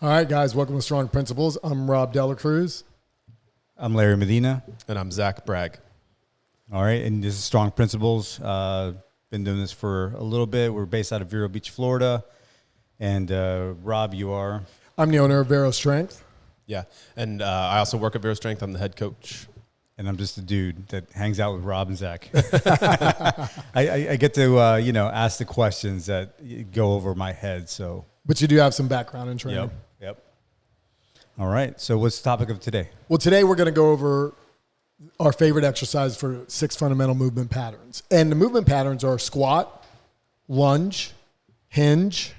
All right, guys, welcome to Strong Principles. I'm Rob Dela Cruz. I'm Larry Medina. And I'm Zach Bragg. All right, and this is Strong Principles. Been doing this for a little bit. We're based out of Vero Beach, Florida. And Rob, you are? I'm the owner of Vero Strength. Yeah, and I also work at Vero Strength. I'm the head coach. And I'm just a dude that hangs out with Rob and Zach. I get to, ask the questions that go over my head. So, But you do have some background in training. Yep. All right, so what's the topic of today? Well, today we're going to go over our favorite exercise for 6 fundamental movement patterns. And the movement patterns are squat, lunge, hinge.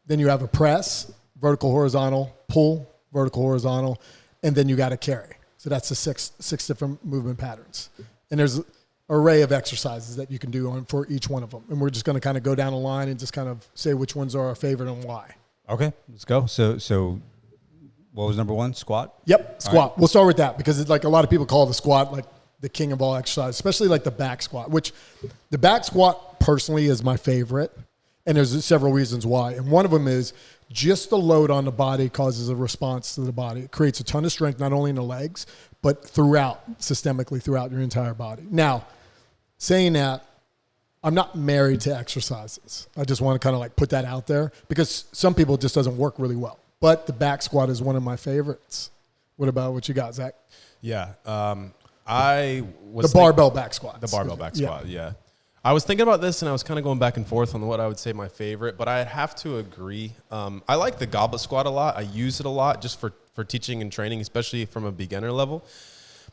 Then you have a press, vertical, horizontal, pull, vertical, horizontal. And then you got a carry. So that's the six different movement patterns. And there's an array of exercises that you can do for each one of them. And we're just going to kind of go down the line and just kind of say which ones are our favorite and why. Okay, let's go. So what was number one? Squat? Yep, squat. Right. We'll start with that because it's like a lot of people call the squat like the king of all exercise, especially like the back squat, which the back squat personally is my favorite. And there's several reasons why. And one of them is just the load on the body causes a response to the body. It creates a ton of strength, not only in the legs, but systemically throughout your entire body. Now, saying that, I'm not married to exercises. I just want to kind of like put that out there because some people it just doesn't work really well. But the back squat is one of my favorites. What about what you got, Zach? Yeah. I was the barbell back squat. The barbell back squat, yeah. I was thinking about this, and I was kind of going back and forth on what I would say my favorite, but I have to agree. I like the goblet squat a lot. I use it a lot just for teaching and training, especially from a beginner level.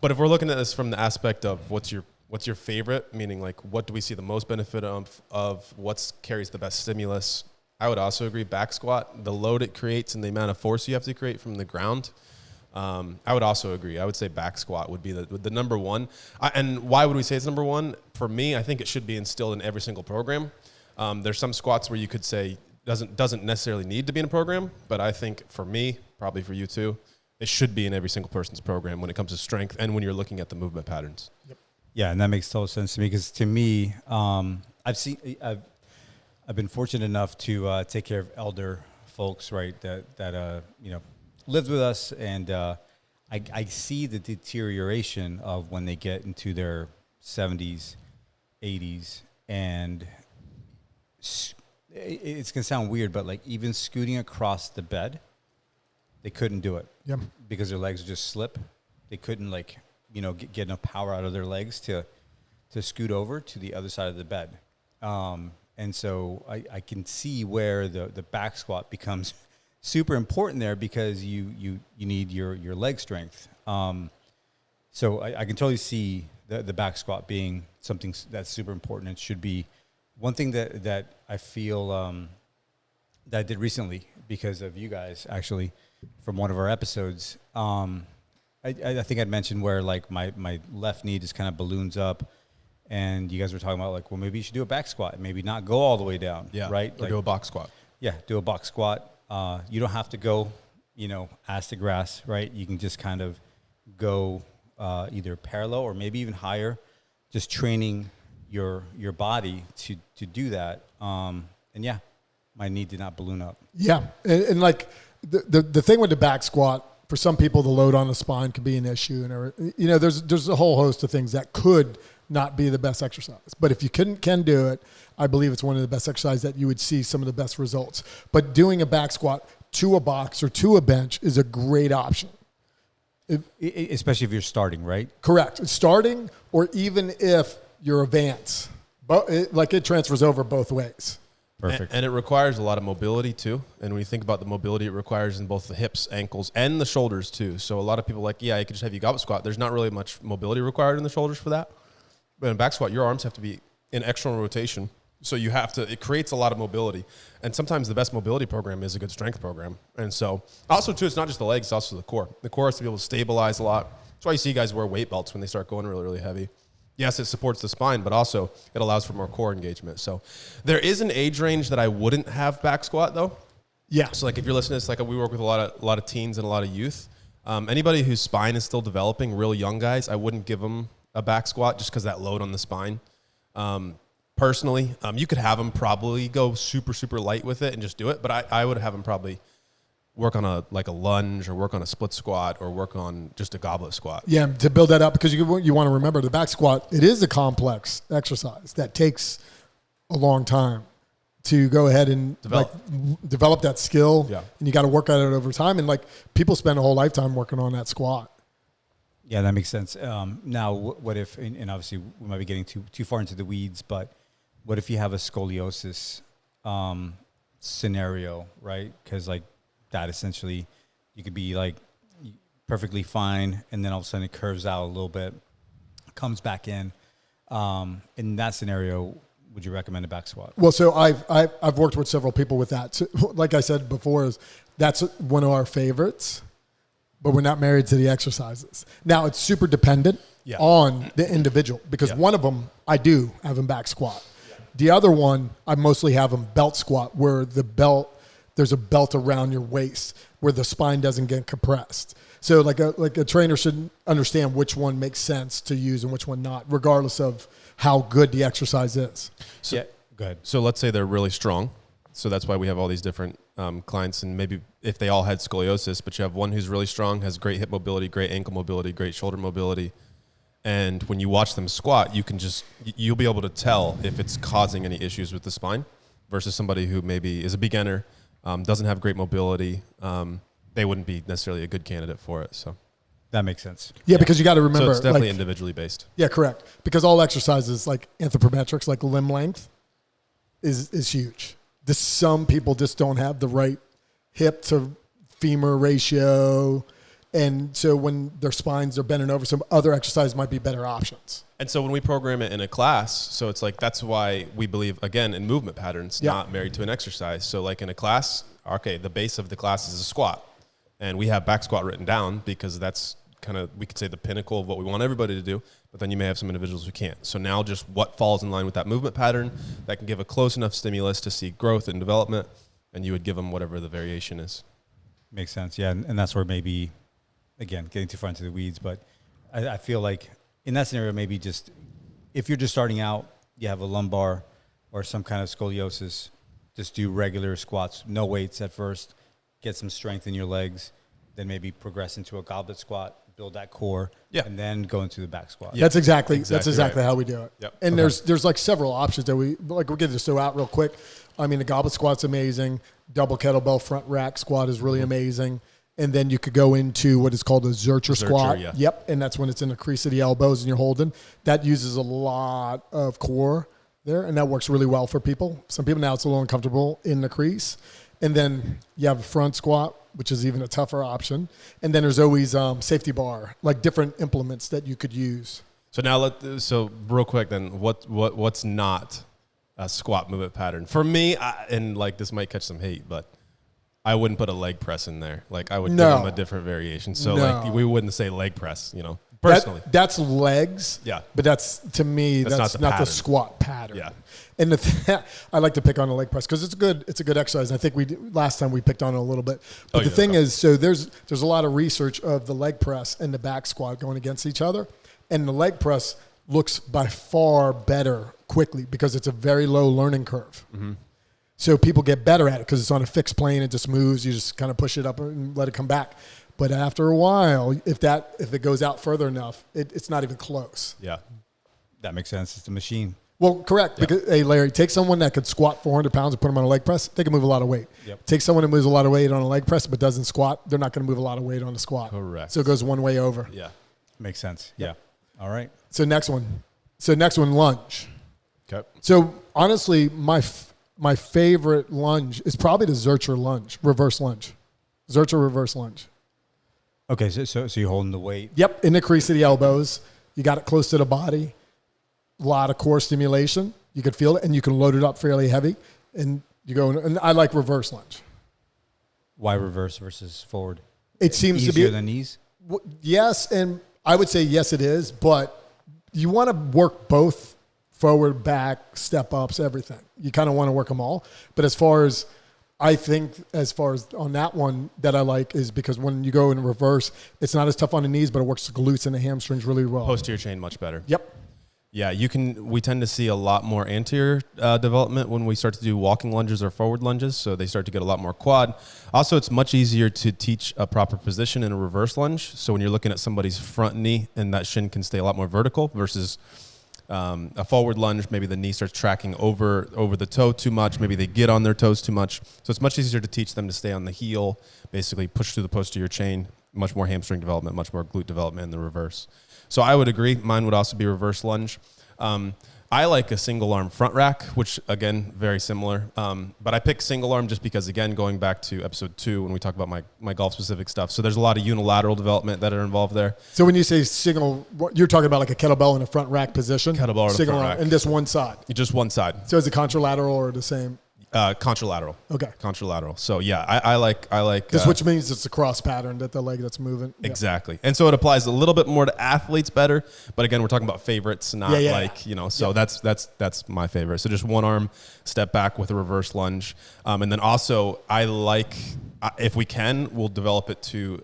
But if we're looking at this from the aspect of what's your favorite, meaning like what do we see the most benefit of what carries the best stimulus, I would also agree back squat, the load it creates and the amount of force you have to create from the ground. I would also agree. I would say back squat would be the number one. And why would we say it's number one? For me, I think it should be instilled in every single program. There's some squats where you could say doesn't necessarily need to be in a program, but I think for me, probably for you too, it should be in every single person's program when it comes to strength and when you're looking at the movement patterns. Yep. Yeah, and that makes total sense to me because to me, I've been fortunate enough to take care of elder folks, right? That lived with us, and I see the deterioration of when they get into their 70s, 80s, and it's gonna sound weird, but like even scooting across the bed, they couldn't do it. Yep. Because their legs would just slip. They couldn't get enough power out of their legs to scoot over to the other side of the bed. And so I can see where the back squat becomes super important there because you need your leg strength. So I can totally see the back squat being something that's super important. It should be one thing that I feel that I did recently because of you guys actually from one of our episodes. I think I'd mentioned where like my left knee just kind of balloons up. And you guys were talking about like, well, maybe you should do a back squat, maybe not go all the way down, right? Or do a box squat. Yeah, do a box squat. You don't have to go, ass to grass, right? You can just kind of go either parallel or maybe even higher, just training your body to do that. And yeah, my knee did not balloon up. Yeah, and like the thing with the back squat, for some people, the load on the spine could be an issue, and there's a whole host of things that could not be the best exercise. But if you can do it, I believe it's one of the best exercises that you would see some of the best results. But doing a back squat to a box or to a bench is a great option. Especially if you're starting, right? Correct. Starting or even if you're advanced. But it transfers over both ways. Perfect. And it requires a lot of mobility too. And when you think about the mobility it requires in both the hips, ankles, and the shoulders too. So a lot of people I could just have you goblet squat. There's not really much mobility required in the shoulders for that. But in back squat, your arms have to be in external rotation. So it creates a lot of mobility. And sometimes the best mobility program is a good strength program. And so also too, it's not just the legs, it's also the core. The core has to be able to stabilize a lot. That's why you see guys wear weight belts when they start going really, really heavy. Yes, it supports the spine, but also it allows for more core engagement. So there is an age range that I wouldn't have back squat though. Yeah. So like if you're listening to this, like we work with a lot of teens and a lot of youth. Anybody whose spine is still developing, real young guys, I wouldn't give them a back squat just because that load on the spine. Personally, you could have them probably go super, super light with it and just do it. But I would have them probably work on a lunge or work on a split squat or work on just a goblet squat. Yeah, to build that up, because you want to remember the back squat, it is a complex exercise that takes a long time to go ahead and develop that skill. Yeah. And you got to work at it over time. And like people spend a whole lifetime working on that squat. Yeah, that makes sense. Now, what if, and obviously we might be getting too far into the weeds, but what if you have a scoliosis scenario, right? Because like that essentially, you could be like perfectly fine, and then all of a sudden it curves out a little bit, comes back in. In that scenario, would you recommend a back squat? Well, so I've worked with several people with that. So, like I said before, that's one of our favorites, but we're not married to the exercises. Now it's super dependent on the individual, because one of them I do have them back squat. The other one, I mostly have them belt squat, where there's a belt around your waist where the spine doesn't get compressed. So like a trainer should understand which one makes sense to use and which one not, regardless of how good the exercise is. So, yeah, go ahead. So let's say they're really strong. So that's why we have all these different clients. And maybe if they all had scoliosis, but you have one who's really strong, has great hip mobility, great ankle mobility, great shoulder mobility. And when you watch them squat, you'll be able to tell if it's causing any issues with the spine versus somebody who maybe is a beginner, doesn't have great mobility. They wouldn't be necessarily a good candidate for it. So that makes sense. Yeah, because you got to remember. So it's definitely individually based. Yeah, correct. Because all exercises like anthropometrics, like limb length, is huge. Some people just don't have the right hip to femur ratio. And so when their spines are bending over, some other exercises might be better options. And so when we program it in a class, so it's like that's why we believe, again, in movement patterns, not married to an exercise. So like in a class, okay, the base of the class is a squat. And we have back squat written down because that's kind of, we could say, the pinnacle of what we want everybody to do. But then you may have some individuals who can't. So now just what falls in line with that movement pattern that can give a close enough stimulus to see growth and development, and you would give them whatever the variation is. Makes sense. Yeah, and that's where maybe, again, getting too far into the weeds, but I feel like in that scenario, maybe just if you're just starting out, you have a lumbar or some kind of scoliosis, just do regular squats, no weights at first, get some strength in your legs, then maybe progress into a goblet squat, build that core, and then go into the back squat. That's exactly right. how we do it. Yep. And there's like several options that we'll get this out real quick. I mean, the goblet squat's amazing. Double kettlebell front rack squat is really amazing. And then you could go into what is called a Zercher squat. Yeah. Yep. And that's when it's in the crease of the elbows and you're holding. That uses a lot of core there, and that works really well for people. Some people now it's a little uncomfortable in the crease. And then you have a front squat, which is even a tougher option. And then there's always safety bar, like different implements that you could use. So now so real quick then, what's not a squat movement pattern? For me, and like this might catch some hate, but I wouldn't put a leg press in there. Like I would give them a different variation. So like we wouldn't say leg press, personally. That's legs. Yeah. But that's, to me, that's not the squat pattern. Yeah. And I like to pick on a leg press because it's a good exercise. I think last time we picked on it a little bit. But the thing is, so there's a lot of research of the leg press and the back squat going against each other. And the leg press looks by far better quickly because it's a very low learning curve. Mm-hmm. So people get better at it because it's on a fixed plane. It just moves. You just kind of push it up and let it come back. But after a while, if it goes out further enough, it's not even close. Yeah. That makes sense. It's a machine. Well, correct. Yeah. Because, hey, Larry, take someone that could squat 400 pounds and put them on a leg press. They can move a lot of weight. Yep. Take someone that moves a lot of weight on a leg press but doesn't squat. They're not going to move a lot of weight on a squat. Correct. So it goes one way over. Yeah. Makes sense. Yeah. All right. So next one, lunge. Okay. So honestly, my favorite lunge is probably the Zercher lunge, reverse lunge. Zercher reverse lunge. Okay, so you're holding the weight. Yep, in the crease of the elbows. You got it close to the body. A lot of core stimulation. You could feel it, and you can load it up fairly heavy. And you go, and I like reverse lunge. Why reverse versus forward? It seems to be easier than knees. Yes, and I would say yes, it is. But you want to work both forward, back, step ups, everything. You kind of want to work them all. But as far as on that one that I like is because when you go in reverse, it's not as tough on the knees, but it works the glutes and the hamstrings really well. Posterior chain much better. Yep. Yeah, we tend to see a lot more anterior development when we start to do walking lunges or forward lunges. So they start to get a lot more quad. Also, it's much easier to teach a proper position in a reverse lunge. So when you're looking at somebody's front knee and that shin can stay a lot more vertical versus a forward lunge, maybe the knee starts tracking over the toe too much. Maybe they get on their toes too much. So it's much easier to teach them to stay on the heel, basically push through the posterior chain, much more hamstring development, much more glute development in the reverse. So I would agree. Mine would also be reverse lunge. I like a single arm front rack, which again, very similar. But I pick single arm just because, again, going back to episode 2 when we talk about my golf specific stuff. So there's a lot of unilateral development that are involved there. So when you say single, you're talking about like a kettlebell in a front rack position? Kettlebell in a front rack. And just one side? Just one side. So is it contralateral or the same? Contralateral. Okay. Contralateral. So yeah, I like this, which means it's a cross pattern that the leg that's moving. Exactly. And so it applies a little bit more to athletes better, but again, we're talking about favorites, not so that's my favorite. So just one arm step back with a reverse lunge. And then also I like, if we can, we'll develop it to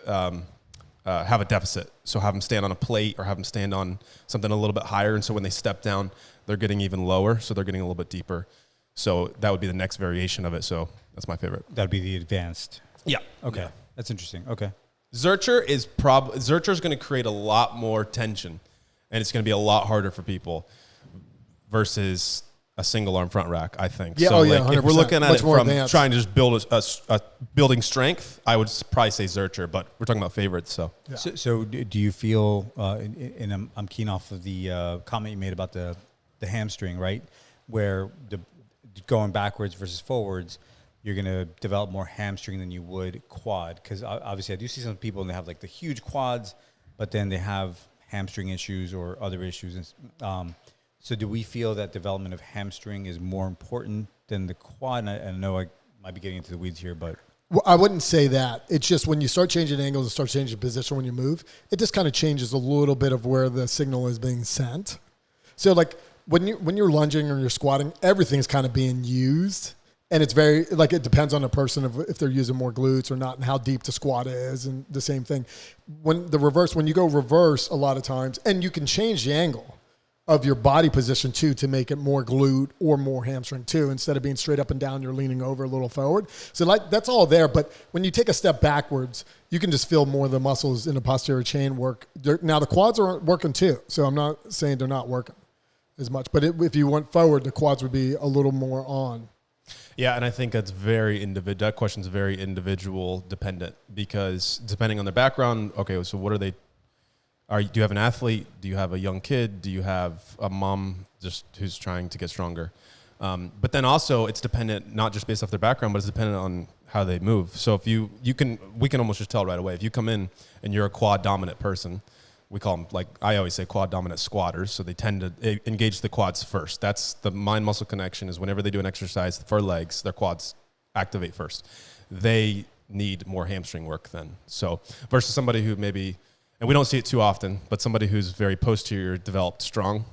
have a deficit. So have them stand on a plate or have them stand on something a little bit higher. And so when they step down, they're getting even lower. So they're getting a little bit deeper. So that would be the next variation of it. So that's my favorite. That'd be the advanced. Yeah. Okay. Yeah. That's interesting. Okay. Zercher is going to create a lot more tension, and it's going to be a lot harder for people versus a single arm front rack, I think. Yeah, so if we're looking at much it more from advanced. trying to just build a building strength, I would probably say Zercher, but we're talking about favorites. So, Yeah. So do you feel, and I'm keen off of the comment you made about the hamstring, right? Where going backwards versus forwards, you're going to develop more hamstring than you would quad. Because obviously I do see some people and they have like the huge quads, but then they have hamstring issues or other issues. So do we feel that development of hamstring is more important than the quad? And I know I might be getting into the weeds here, but... Well, I wouldn't say that. It's just when you start changing angles and start changing position when you move, it just kind of changes a little bit of where the signal is being sent. So like... When you're lunging or you're squatting, everything's kind of being used, and it's very like it depends on the person if they're using more glutes or not, and how deep the squat is, and the same thing. When you go reverse, a lot of times, and you can change the angle of your body position too to make it more glute or more hamstring too. Instead of being straight up and down, you're leaning over a little forward. So like that's all there. But when you take a step backwards, you can just feel more of the muscles in the posterior chain work. Now the quads are working too, so I'm not saying they're not working as much, but if you went forward, the quads would be a little more on. Yeah, and I think that's very individual. That question's very individual dependent because depending on their background, okay, so what are they? Do you have an athlete? Do you have a young kid? Do you have a mom just who's trying to get stronger? But then also it's dependent not just based off their background, but it's dependent on how they move. So if we can almost just tell right away if you come in and you're a quad dominant person. We call them, like I always say, quad dominant squatters. So they tend to engage the quads first. That's the mind-muscle connection is whenever they do an exercise for legs, their quads activate first. They need more hamstring work then. So versus somebody who maybe, and we don't see it too often, but somebody who's very posterior developed strong,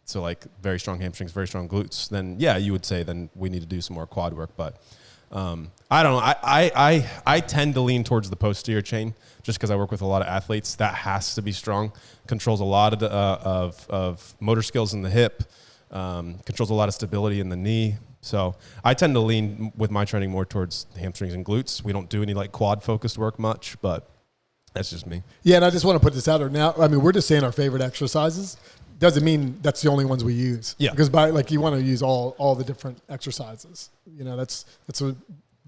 so like very strong hamstrings, very strong glutes, then yeah, you would say then we need to do some more quad work. But I don't know. I tend to lean towards the posterior chain just because I work with a lot of athletes. That has to be strong. Controls a lot of motor skills in the hip. Controls a lot of stability in the knee. So I tend to lean with my training more towards hamstrings and glutes. We don't do any like quad focused work much, but that's just me. Yeah, and I just want to put this out there now. I mean, we're just saying our favorite exercises. Doesn't mean that's the only ones we use. Yeah. Because you want to use all the different exercises. You know, that's a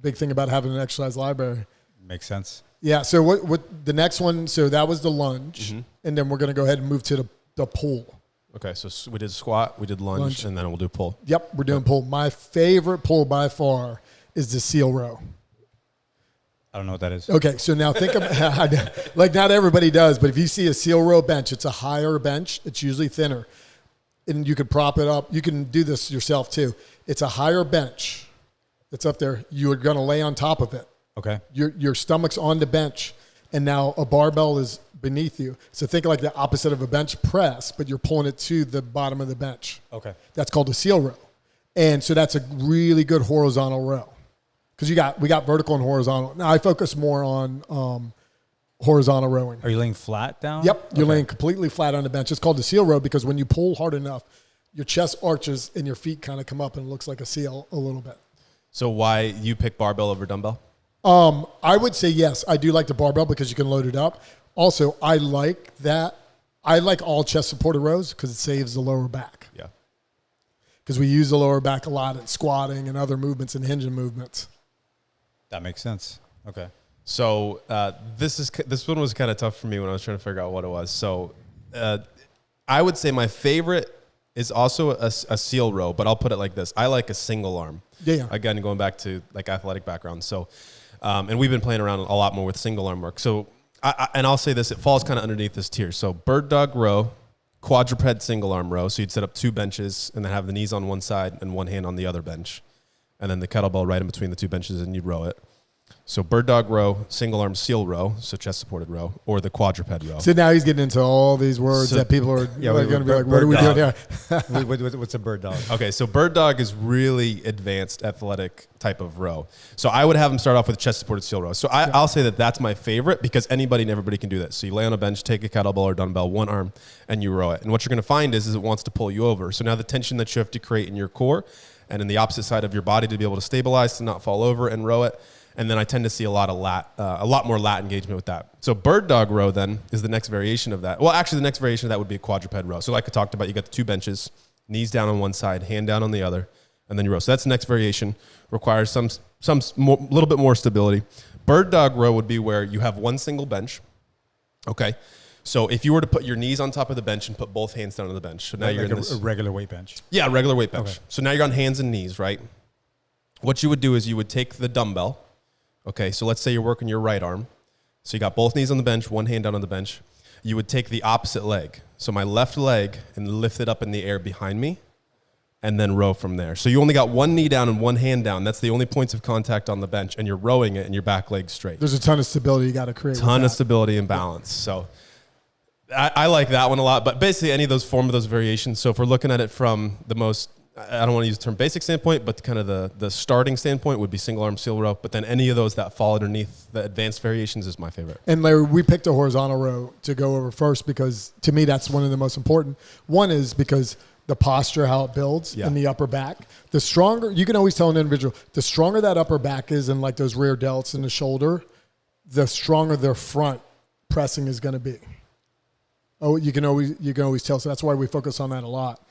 big thing about having an exercise library. Makes sense. Yeah. So what the next one? So that was the lunge, and then we're going to go ahead and move to the pull. Okay. So we did squat, we did lunge, and then we'll do pull. Yep, we're doing pull. My favorite pull by far is the seal row. I don't know what that is. Okay, so now think about like not everybody does, but if you see a seal row bench, it's a higher bench. It's usually thinner, and you could prop it up. You can do this yourself too. It's a higher bench that's up there. You are going to lay on top of it. Okay. Your stomach's on the bench, and now a barbell is beneath you. So think like the opposite of a bench press, but you're pulling it to the bottom of the bench. Okay. That's called a seal row, and so that's a really good horizontal row. Because we got vertical and horizontal. Now I focus more on horizontal rowing. Are you laying flat down? Yep, you're laying completely flat on the bench. It's called the seal row because when you pull hard enough, your chest arches and your feet kind of come up and it looks like a seal a little bit. So why you pick barbell over dumbbell? I would say yes. I do like the barbell because you can load it up. Also, I like that. I like all chest supported rows because it saves the lower back. Yeah. Because we use the lower back a lot in squatting and other movements and hinging movements. That makes sense. Okay. So this one was kind of tough for me when I was trying to figure out what it was. So I would say my favorite is also a seal row, but I'll put it like this. I like a single arm. Yeah. Again, going back to like athletic background. So, and we've been playing around a lot more with single arm work. So, and I'll say this, it falls kind of underneath this tier. So bird dog row, quadruped single arm row. So you'd set up 2 benches and then have the knees on one side and one hand on the other bench. And then the kettlebell right in between the 2 benches and you'd row it. So bird dog row, single arm seal row, so chest supported row, or the quadruped row. So now he's getting into all these words that people are going to be like, what are we doing here? What's a bird dog? Okay, so bird dog is really advanced athletic type of row. So I would have him start off with chest supported seal row. So I'll say that that's my favorite because anybody and everybody can do that. So you lay on a bench, take a kettlebell or dumbbell, one arm, and you row it. And what you're going to find is it wants to pull you over. So now the tension that you have to create in your core and in the opposite side of your body to be able to stabilize, to not fall over and row it. And then I tend to see a lot more lat engagement with that. So bird dog row then is the next variation of that. Well, actually, the next variation of that would be a quadruped row. So like I talked about, you got the 2 benches, knees down on one side, hand down on the other, and then you row. So that's the next variation. Requires some little bit more stability. Bird dog row would be where you have one single bench. Okay. So if you were to put your knees on top of the bench and put both hands down on the bench, so now you're in this a regular weight bench. Yeah, regular weight bench. Okay. So now you're on hands and knees, right? What you would do is you would take the dumbbell. Okay, so let's say you're working your right arm. So you got both knees on the bench, one hand down on the bench. You would take the opposite leg. So my left leg and lift it up in the air behind me and then row from there. So you only got one knee down and one hand down. That's the only points of contact on the bench and you're rowing it and your back leg's straight. There's a ton of stability you got to create. Ton of stability and balance. So I like that one a lot, but basically any of those variations. So if we're looking at it from the most, I don't want to use the term basic standpoint, but kind of the starting standpoint would be single arm seal row. But then any of those that fall underneath the advanced variations is my favorite. And Larry, we picked a horizontal row to go over first because to me that's one of the most important. One is because the posture, how it builds in the upper back. The stronger, you can always tell an individual, the stronger that upper back is and like those rear delts in the shoulder, the stronger their front pressing is going to be. Oh, you can always tell. So that's why we focus on that a lot.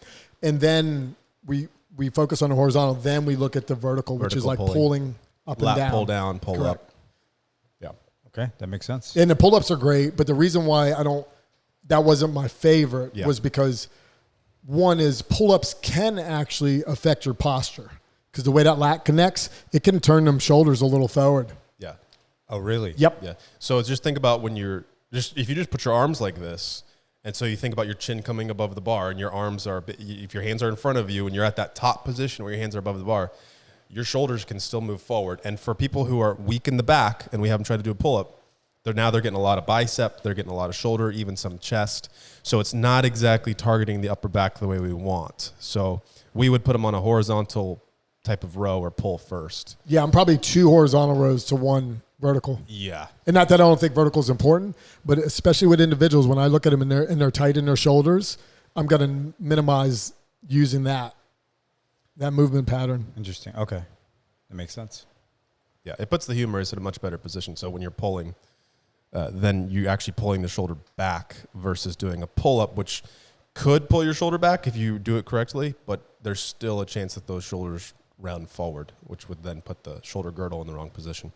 And then we focus on the horizontal, then we look at the vertical which is like pulling up and down. Pull down, pull Correct. up. Yeah. Okay, that makes sense. And the pull-ups are great, but the reason why that wasn't my favorite was because one is pull-ups can actually affect your posture because the way that lat connects, it can turn them shoulders a little forward. Yeah. Oh, really? Yep. Yeah. So just think about when if you just put your arms like this, and so you think about your chin coming above the bar and your arms if your hands are in front of you and you're at that top position where your hands are above the bar, your shoulders can still move forward. And for people who are weak in the back and we have them try to do a pull-up, they're getting a lot of bicep, they're getting a lot of shoulder, even some chest. So it's not exactly targeting the upper back the way we want. So we would put them on a horizontal type of row or pull first. Yeah, I'm probably 2 horizontal rows to 1 vertical. Yeah. And not that I don't think vertical is important, but especially with individuals, when I look at them and they're tight in their shoulders, I'm going to minimize using that movement pattern. Interesting. Okay. That makes sense. Yeah, it puts the humerus in a much better position. So when you're pulling, then you're actually pulling the shoulder back versus doing a pull-up, which could pull your shoulder back if you do it correctly, but there's still a chance that those shoulders round forward, which would then put the shoulder girdle in the wrong position.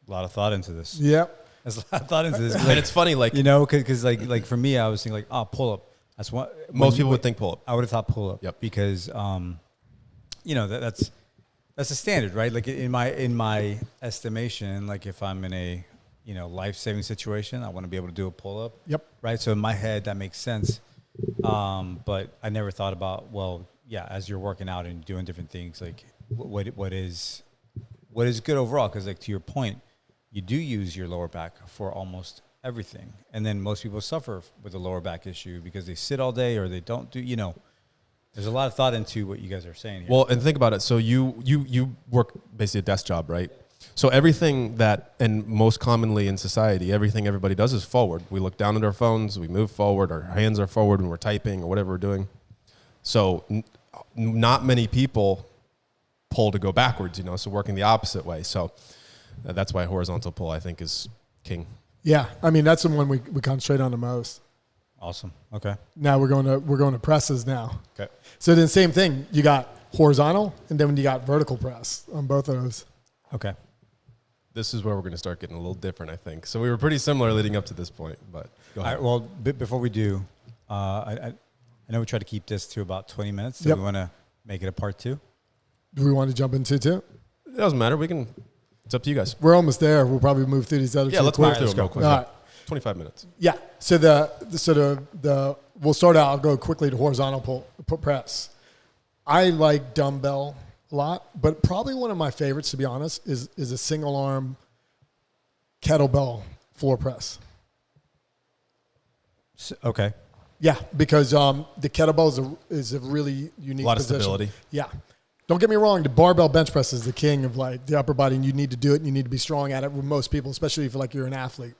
A lot of thought into this. Yep. There's a lot of thought into this. And it's funny, like, because like for me, I was thinking like, pull up. That's what most people would think pull up. I would have thought pull up. Yep. Because that's a standard, right? Like in my estimation, like if I'm in a life-saving situation, I want to be able to do a pull up. Yep. Right. So in my head, that makes sense. But I never thought about as you're working out and doing different things, like what is good overall? Because like to your point, you do use your lower back for almost everything. And then most people suffer with a lower back issue because they sit all day or they don't do, there's a lot of thought into what you guys are saying here. Well, and think about it. So you work basically a desk job, right? So everything that, and most commonly in society, everything everybody does is forward. We look down at our phones, we move forward, our hands are forward when we're typing or whatever we're doing. So not many people pull to go backwards, so working the opposite way. So that's why horizontal pull, I think, is king. Yeah, I mean, that's the one we concentrate on the most. Awesome. Okay. Now we're going to presses now. Okay. So then same thing. You got horizontal, and then you got vertical press on both of those. Okay. This is where we're going to start getting a little different, I think. So we were pretty similar leading up to this point, but go ahead. All right, well, before we do, I know we try to keep this to about 20 minutes. So Yep. we want to make it a part 2. Do we want to jump into two? It doesn't matter. It's up to you guys. We're almost there. We'll probably move through these other two. Let's quick. move through them real quick. All right. 25 minutes. Yeah. So the we'll start out. I'll go quickly to horizontal pull press. I like dumbbell a lot, but probably one of my favorites, to be honest, is a single arm kettlebell floor press. Okay. Yeah, because the kettlebell is a really unique A lot position. of stability. Yeah. Don't get me wrong, the barbell bench press is the king of like the upper body, and you need to do it and you need to be strong at it with most people, especially if you're an athlete.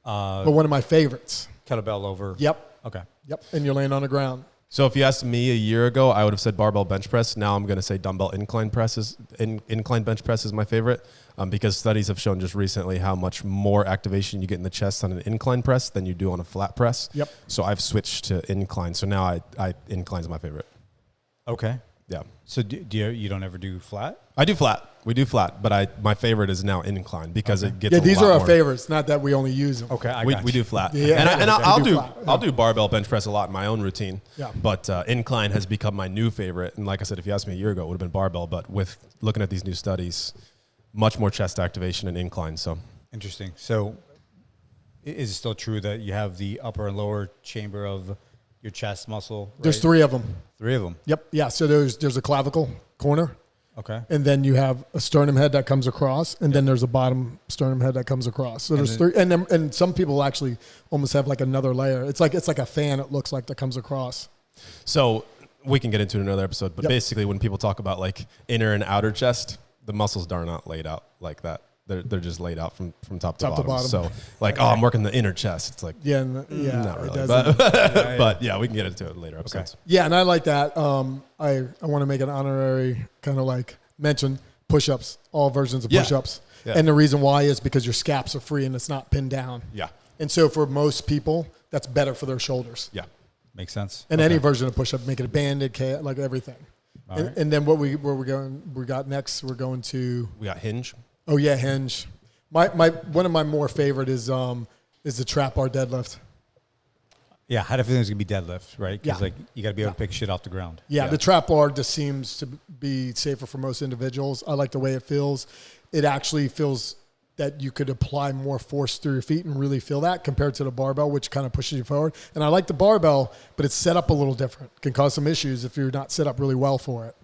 But one of my favorites. Kettlebell over. Yep. Okay. Yep. And you're laying on the ground. So if you asked me a year ago, I would have said barbell bench press. Now I'm going to say dumbbell incline bench press is my favorite because studies have shown just recently how much more activation you get in the chest on an incline press than you do on a flat press. Yep. So I've switched to incline. So now I incline is my favorite. Okay. Yeah. So you don't ever do flat? I do flat. We do flat, but my favorite is now incline because it gets Yeah, a these lot are our more. favorites, not that we only use them. Okay. We do flat. Yeah. And I'll do do flat, yeah. I'll do barbell bench press a lot in my own routine. Yeah. But incline has become my new favorite. And like I said, if you asked me a year ago, it would have been barbell. But with looking at these new studies, much more chest activation and incline. So Interesting. So is it still true that you have the upper and lower chamber of your chest muscle? Right? There's 3 of them. 3 of them. Yep. Yeah. So there's a clavicle corner, Okay. and then you have a sternum head that comes across, and then there's a bottom sternum head that comes across. So there's 3, and some people actually almost have like another layer. It's like a fan. It looks like that comes across. So we can get into it in another episode. But Yep. basically, when people talk about like inner and outer chest, the muscles are not laid out like that. They're just laid out from top to bottom. So like, I'm working the inner chest. It's like, Yeah. not It really. doesn't. But yeah, we can get into it in later episodes. Yeah, and I like that. I want to make an honorary kind of like mention push-ups, all versions of Yeah. push-ups. Yeah. And the reason why is because your scaps are free and it's not pinned down. Yeah. And so for most people, that's better for their shoulders. Yeah. Makes sense. And any version of push-up, make it a banded, like everything. All And, right. and then we got next, we're going to, We got hinge. oh yeah, hinge. One of my more favorite is the trap bar deadlift. Yeah. I had a feeling it was going to be deadlift, right? Because Yeah. you got to be able to pick shit off the ground. Yeah, Yeah. the trap bar just seems to be safer for most individuals. I like the way it feels. It actually feels that you could apply more force through your feet and really feel that compared to the barbell, which kind of pushes you forward. And I like the barbell, but it's set up a little different. Can cause some issues if you're not set up really well for it.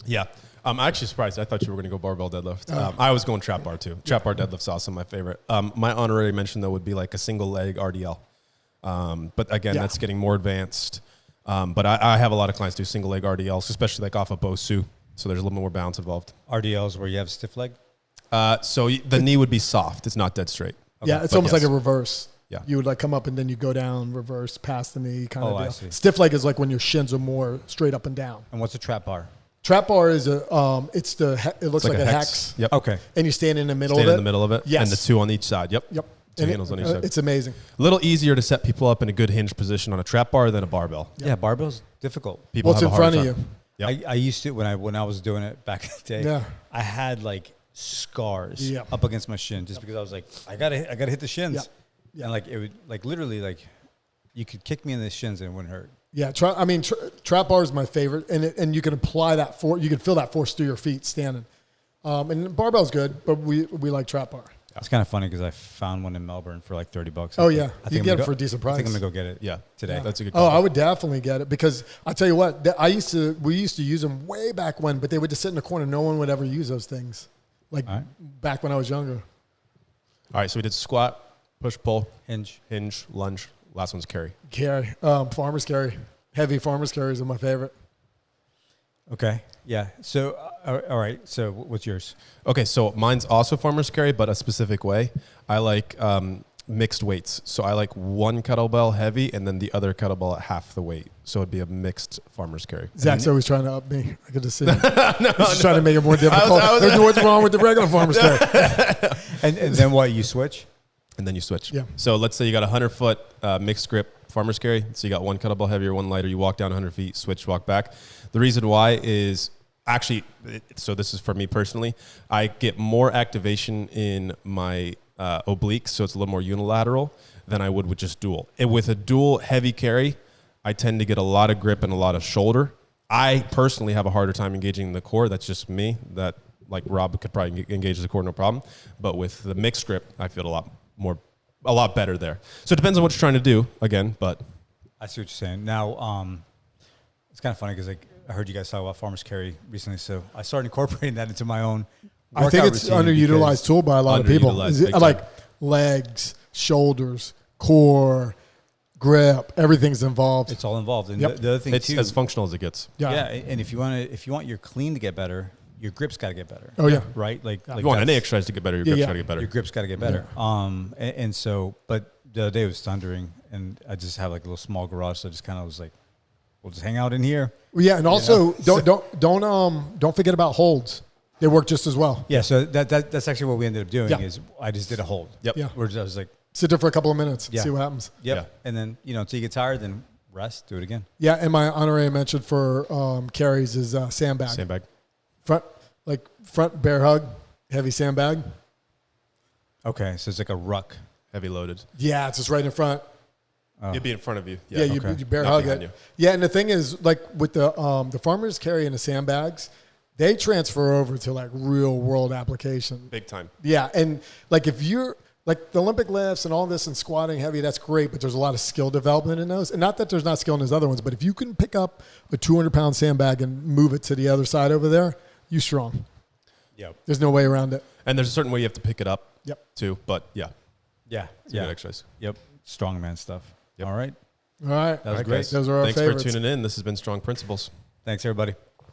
Yeah. I'm actually surprised. I thought you were going to go barbell deadlift. I was going trap bar too. Trap bar deadlift's also my favorite. My honorary mention though would be like a single leg RDL. But again, Yeah. that's getting more advanced. But I have a lot of clients do single leg RDLs, especially like off of Bosu. So there's a little bit more balance involved. RDLs where you have stiff leg? So the knee would be soft. It's not dead straight. Yeah, it's But almost yes. like a reverse. Yeah. You would like come up and then you go down, reverse, past the knee kind Oh, of I deal. see. Stiff leg is like when your shins are more straight up and down. And what's a trap bar? Trap bar is it looks like a hex. Yep. Okay. And you stand in the middle Stand of it. in the middle of it. Yes. And the 2 on each side. Yep. Yep. 2 And handles on each side. It's amazing. A little easier to set people up in a good hinge position on a trap bar than a barbell. Yeah. Barbell's difficult. People What's have in a hard front of time. you? Yep. I used to when I was doing it back in the day. Yeah. I had like scars Yeah. up against my shin just because I was like, I gotta hit the shins. Yeah. Yeah. And like it would like literally like you could kick me in the shins and it wouldn't hurt. Yeah, trap bar is my favorite, and you can apply that force. You can feel that force through your feet standing. And barbell's good, but we like trap bar. It's kind of funny because I found one in Melbourne for like $30. Oh, yeah. I You I'm get gonna it for a decent price. I think I'm gonna go get it. Yeah. Today. That's a good Oh, call. I would definitely get it because I tell you what, we used to use them way back when, but they would just sit in the corner. No one would ever use those things, like All right. back when I was younger. All right. So we did squat, push, pull, Hinge. lunge. Last one's carry. Carry, farmer's carry, heavy farmer's carries are my favorite. Okay. Yeah. So All right. So what's yours? Okay, so mine's also farmer's carry, but a specific way. I like mixed weights. So I like one kettlebell heavy and then the other kettlebell at half the weight. So it'd be a mixed farmer's carry. Zach's always trying to up me. I could just see. He's trying to make it more difficult. There's what's wrong with the regular farmer's carry. And then what? You switch? And then you switch. Yeah. So let's say you got a 100-foot mixed grip farmer's carry. So you got one kettlebell heavier, one lighter. You walk down 100 feet, switch, walk back. The reason why is actually, so this is for me personally, I get more activation in my obliques, so it's a little more unilateral than I would with just dual. And with a dual heavy carry, I tend to get a lot of grip and a lot of shoulder. I personally have a harder time engaging the core. That's just me. That, like, Rob could probably engage the core, no problem. But with the mixed grip, I feel a lot better there. So it depends on what you're trying to do, again, but. I see what you're saying. Now, it's kind of funny because I heard you guys talk about farmer's carry recently, so I started incorporating that into my own I think it's underutilized tool by a lot of people. Like legs, shoulders, core, grip, everything's involved. It's all involved. And Yep. the other thing It's too, as functional as it gets. yeah. And if you want your clean to get better, your grip's got to get better. Oh, yeah. Right. Like If you want any exercise to get better, your grip's yeah. got to get better. Your grip's got to get better. And so, but the other day it was thundering, and I just have like a little small garage, so I just kind of was like, we'll just hang out in here. Well, yeah, and also don't forget about holds. They work just as well. Yeah. So that's actually what we ended up doing. Yeah. Is I just did a hold. Yep. Yeah. I was like, Sit there for a couple of minutes. Yeah. See what happens. yep. Yeah. And then until you get tired, then rest. Do it again. Yeah, and my honorary mention for carries is sandbag. Sandbag. Front bear hug, heavy sandbag. Okay. So it's like a ruck. Heavy loaded. Yeah, it's just right in front. It'd be in front of you. Yeah, you bear Not hug behind it. you. Yeah, and the thing is, like with the farmers carry and the sandbags, they transfer over to like real world application. Big time. Yeah, and like if you're like the Olympic lifts and all this and squatting heavy, that's great, but there's a lot of skill development in those. And not that there's not skill in those other ones, but if you can pick up a 200-pound sandbag and move it to the other side over there, you strong. Yep. There's no way around it. And there's a certain way you have to pick it up Yep. too. But yeah, Yeah. it's a good exercise. Yep. Strongman stuff. Yep. All right. All right. That was great. Those are our Thanks favorites. for tuning in. This has been Strong Principles. Thanks, everybody.